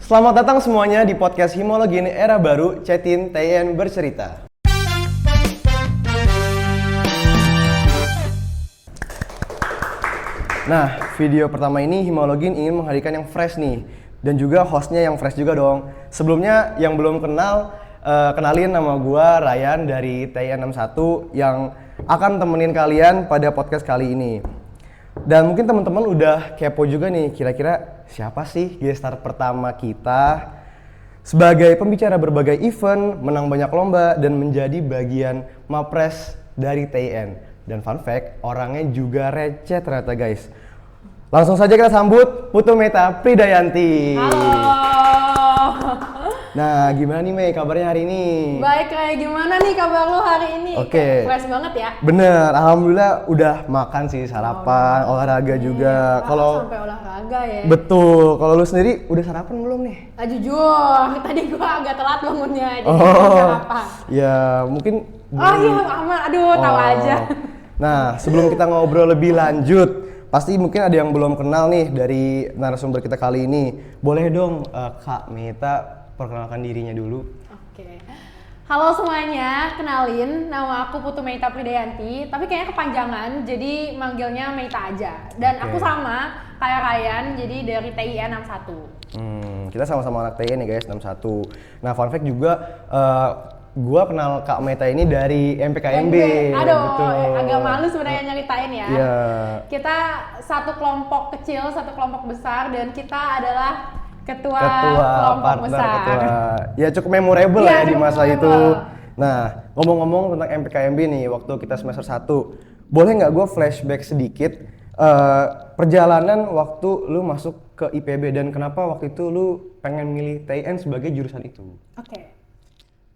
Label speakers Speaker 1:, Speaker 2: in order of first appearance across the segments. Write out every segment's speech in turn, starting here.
Speaker 1: Selamat datang semuanya di podcast Himologi Era Baru, Cetin TN Bercerita. Nah, video pertama ini Himologin ingin menghadirkan yang fresh nih. Dan juga hostnya yang fresh juga dong. Sebelumnya yang belum kenal, kenalin nama gua Ryan dari TN61 yang akan temenin kalian pada podcast kali ini. Dan mungkin teman-teman udah kepo juga nih, kira-kira siapa sih guest star pertama kita? Sebagai pembicara berbagai event, menang banyak lomba, dan menjadi bagian Mapres dari TN. Dan fun fact, orangnya juga receh ternyata guys. Langsung saja kita sambut Putu Meta Pridayanti.
Speaker 2: Halo.
Speaker 1: Nah, gimana nih Mei kabarnya hari ini?
Speaker 2: Baik, kayak gimana nih kabar lo hari ini?
Speaker 1: Oke.
Speaker 2: Fresh banget ya?
Speaker 1: Bener, alhamdulillah udah makan sih, sarapan, olahraga juga.
Speaker 2: Kalau sampai olahraga ya?
Speaker 1: Betul, kalau lu sendiri udah sarapan belum nih?
Speaker 2: Jujur, tadi gua agak telat bangunnya, jadi sarapan.
Speaker 1: Ya mungkin.
Speaker 2: Oh iya, aman, aduh tahu aja.
Speaker 1: Nah, sebelum kita ngobrol lebih lanjut, pasti mungkin ada yang belum kenal nih dari narasumber kita kali ini. Boleh dong Kak Meta perkenalkan dirinya dulu.
Speaker 2: Oke. Halo semuanya, kenalin nama aku Putu Meta Pridayanti, tapi kayaknya kepanjangan, jadi manggilnya Meta aja. Dan aku sama kayak Ryan, jadi dari TIN 61.
Speaker 1: Kita sama-sama anak TIN nih guys, 61. Nah, fun fact juga, gua kenal Kak Meta ini dari MPKMB.
Speaker 2: Aduh,
Speaker 1: betul.
Speaker 2: agak malu sebenarnya nyeritain ya.
Speaker 1: Iya.
Speaker 2: Kita satu kelompok kecil, satu kelompok besar, dan kita adalah ketua kelompok
Speaker 1: partner,
Speaker 2: besar.
Speaker 1: ketua. Ya cukup memorable ya di masa
Speaker 2: memorable.
Speaker 1: itu. Nah, ngomong-ngomong tentang MPKMB nih, waktu kita semester 1, boleh nggak gue flashback sedikit perjalanan waktu lu masuk ke IPB dan kenapa waktu itu lu pengen milih TIN sebagai jurusan itu?
Speaker 2: Oke.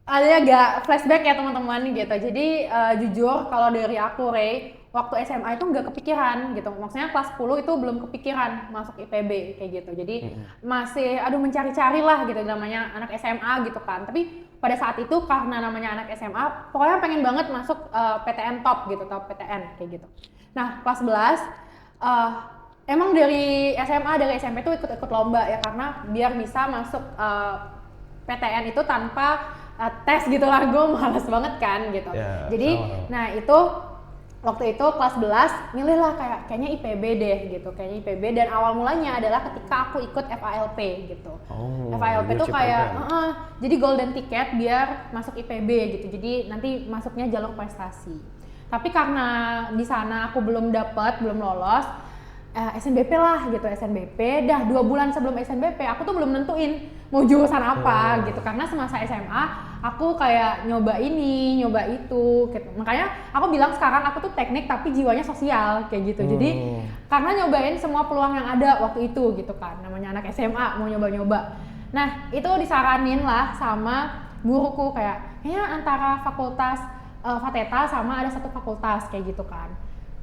Speaker 2: Ada agak flashback ya teman-teman gitu. Jadi jujur kalau dari aku Ray, waktu SMA itu nggak kepikiran gitu. Maksudnya kelas 10 itu belum kepikiran masuk IPB kayak gitu. Jadi masih mencari-cari lah gitu namanya anak SMA gitu kan. Tapi pada saat itu karena namanya anak SMA, pokoknya pengen banget masuk PTN top gitu, top PTN kayak gitu. Nah, kelas 11 emang dari SMA dari SMP tuh ikut-ikut lomba ya karena biar bisa masuk PTN itu tanpa tes gitu lah, gue malas banget kan gitu.
Speaker 1: Ya,
Speaker 2: jadi
Speaker 1: sama.
Speaker 2: nah itu waktu itu kelas 11 milih lah kayaknya IPB deh gitu, kayaknya IPB, dan awal mulanya adalah ketika aku ikut FALP gitu. FALP tuh kayak jadi golden ticket biar masuk IPB gitu, jadi nanti masuknya jalur prestasi. Tapi karena di sana aku belum lolos, SNBP lah gitu, SNBP. Dah 2 bulan sebelum SNBP aku tuh belum nentuin mau jurusan apa gitu, karena semasa SMA aku kayak nyoba ini, nyoba itu gitu. Makanya aku bilang sekarang aku tuh teknik tapi jiwanya sosial kayak gitu. Jadi karena nyobain semua peluang yang ada waktu itu gitu kan, namanya anak SMA mau nyoba-nyoba. Nah itu disaranin lah sama guruku kayaknya antara fakultas Fateta sama ada satu fakultas kayak gitu kan.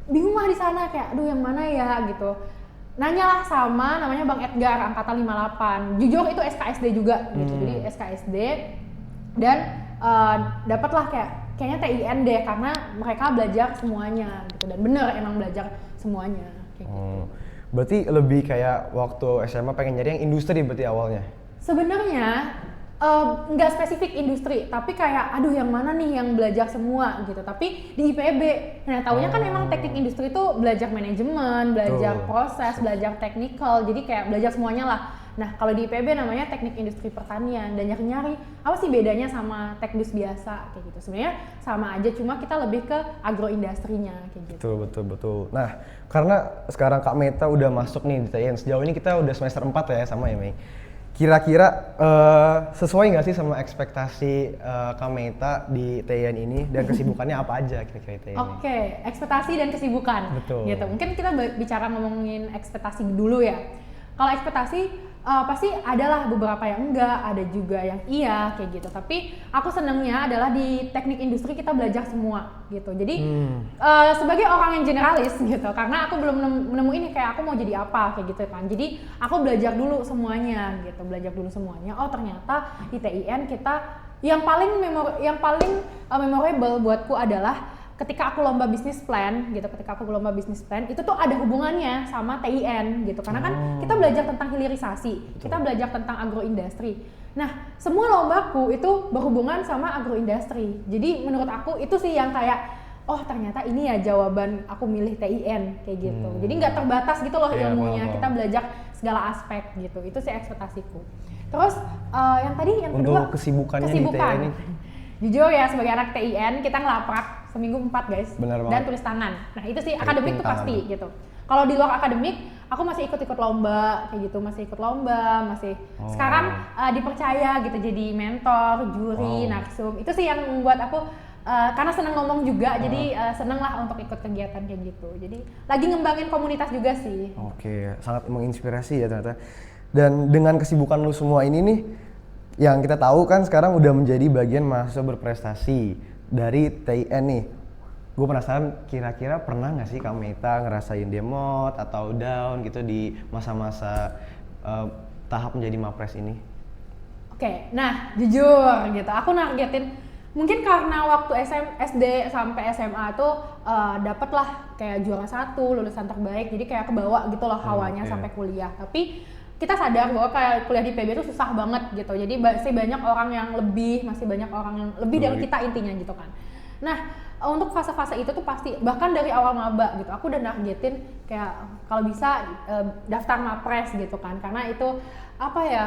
Speaker 2: Bingung lah di sana kayak aduh yang mana ya gitu. Nanyalah sama namanya Bang Edgar angkatan 58. Jujur itu SKSD juga gitu. Jadi SKSD dan dapatlah kayaknya TIN deh karena mereka belajar semuanya gitu, dan bener emang belajar semuanya kayak gitu.
Speaker 1: Berarti lebih kayak waktu SMA pengen nyari yang industri berarti awalnya?
Speaker 2: Sebenarnya nggak spesifik industri, tapi kayak aduh yang mana nih yang belajar semua gitu. Tapi di IPB, nah taunya kan emang teknik industri itu belajar manajemen, belajar proses, belajar technical, jadi kayak belajar semuanya lah. Nah kalau di IPB namanya teknik industri pertanian, dan nyari-nyari apa sih bedanya sama teknik biasa kayak gitu. Sebenarnya sama aja, cuma kita lebih ke agroindustrinya kayak gitu.
Speaker 1: Betul. Nah karena sekarang Kak Meta udah masuk nih di TIN, sejauh ini kita udah semester 4 ya sama ya Mei. Kira-kira sesuai nggak sih sama ekspektasi Kak Meta di TIN ini, dan kesibukannya apa aja kira-kira TIN ini?
Speaker 2: Oke, ekspektasi dan kesibukan.
Speaker 1: Betul.
Speaker 2: Gitu. Mungkin kita bicara ngomongin ekspektasi dulu ya. Kalau ekspektasi pasti adalah beberapa yang enggak, ada juga yang iya kayak gitu. Tapi aku senengnya adalah di teknik industri kita belajar semua gitu. Jadi sebagai orang yang generalis gitu, karena aku belum menemuin kayak aku mau jadi apa kayak gitu kan. Jadi aku belajar dulu semuanya gitu, Oh ternyata di TIN kita yang paling memorable buatku adalah ketika aku lomba bisnis plan gitu, itu tuh ada hubungannya sama TIN gitu, karena kan kita belajar tentang hilirisasi, kita belajar tentang agroindustri. Nah, semua lombaku itu berhubungan sama agroindustri. Jadi menurut aku itu sih yang kayak, oh ternyata ini ya jawaban aku milih TIN kayak gitu. Jadi nggak terbatas gitu loh ilmunya, kita belajar segala aspek gitu. Itu sih ekspektasiku. Terus yang kedua,
Speaker 1: kesibukannya di TIN ini.
Speaker 2: Jujur ya, sebagai anak TIN kita ngelaprak seminggu 4 guys.
Speaker 1: Bener
Speaker 2: dan tulis tangan. Nah itu sih akademik tuh pasti gitu. Kalau di luar akademik, aku masih ikut lomba kayak gitu, sekarang dipercaya gitu jadi mentor, juri, narsum. Itu sih yang membuat aku karena seneng ngomong juga, jadi seneng lah untuk ikut kegiatan kayak gitu. Jadi lagi ngembangin komunitas juga sih.
Speaker 1: Oke, sangat menginspirasi ya ternyata. Dan dengan kesibukan lu semua ini nih, yang kita tahu kan sekarang udah menjadi bagian mahasiswa berprestasi dari TIN nih. Gue penasaran, kira-kira pernah nggak sih Kak Meita ngerasain demot atau down gitu di masa-masa tahap menjadi mapres ini?
Speaker 2: Oke, nah jujur gitu, aku nargetin mungkin karena waktu SD sampai SMA tuh dapet lah kayak juara 1, lulusan terbaik, jadi kayak kebawa gitu loh hawanya sampai kuliah. Tapi kita sadar bahwa kayak kuliah di PB itu susah banget gitu, jadi masih banyak orang yang lebih dari kita intinya gitu kan. Nah untuk fase-fase itu tuh pasti, bahkan dari awal maba gitu, aku udah nargetin kayak kalau bisa daftar mapres gitu kan, karena itu apa ya,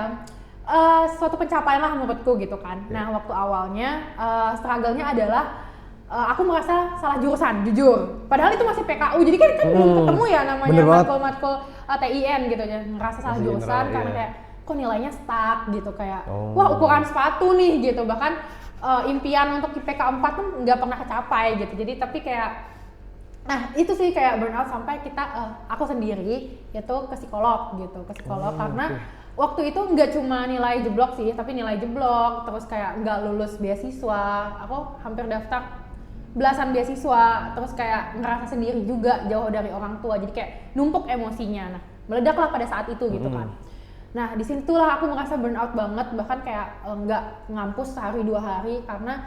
Speaker 2: suatu pencapaian lah menurutku gitu kan. Nah waktu awalnya struggle-nya adalah aku merasa salah jurusan, jujur. Padahal itu masih PKU, jadi kan belum ketemu ya namanya matkul-matkul TIN gitu ya. Ngerasa salah jurusan karena kayak kok nilainya stuck gitu, kayak wah ukuran sepatu nih gitu. Bahkan impian untuk IPK 4 tuh nggak pernah kecapai gitu. Jadi tapi kayak, nah itu sih kayak burnout sampai aku sendiri itu ke psikolog gitu, karena waktu itu nggak cuma nilai jeblok sih, tapi nilai jeblok, terus kayak nggak lulus beasiswa, aku hampir daftar belasan beasiswa, terus kayak ngerasa sendiri juga jauh dari orang tua, jadi kayak numpuk emosinya. Nah meledaklah pada saat itu gitu kan. Nah disitulah aku merasa burnout banget, bahkan kayak nggak ngampus sehari 2 hari karena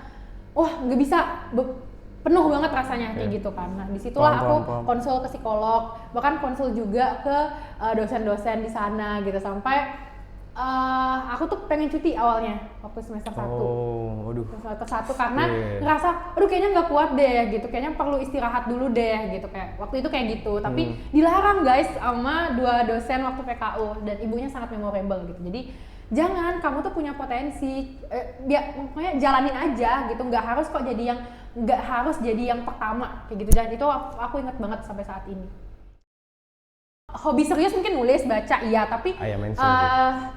Speaker 2: nggak bisa, penuh banget rasanya kayak gitu kan. Nah disitulah aku konsul ke psikolog, bahkan konsul juga ke dosen-dosen di sana gitu, sampai aku tuh pengen cuti awalnya waktu semester 1. Semester 1 karena ngerasa aduh kayaknya nggak kuat deh gitu, kayaknya perlu istirahat dulu deh gitu, kayak waktu itu kayak gitu. Tapi dilarang guys sama 2 dosen waktu PKU, dan ibunya sangat memorable gitu. Jadi jangan, kamu tuh punya potensi, pokoknya jalanin aja gitu, nggak harus jadi yang pertama kayak gitu. Dan itu aku inget banget sampai saat ini. Hobi serius mungkin nulis, baca, iya, tapi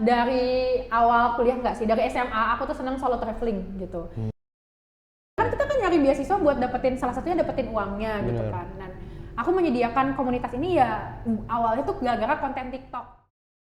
Speaker 2: dari awal kuliah nggak sih, dari SMA aku tuh seneng solo traveling gitu. Kan kita kan nyari beasiswa buat salah satunya dapetin uangnya gitu kan. Dan aku menyediakan komunitas ini ya awalnya tuh gara-gara konten TikTok.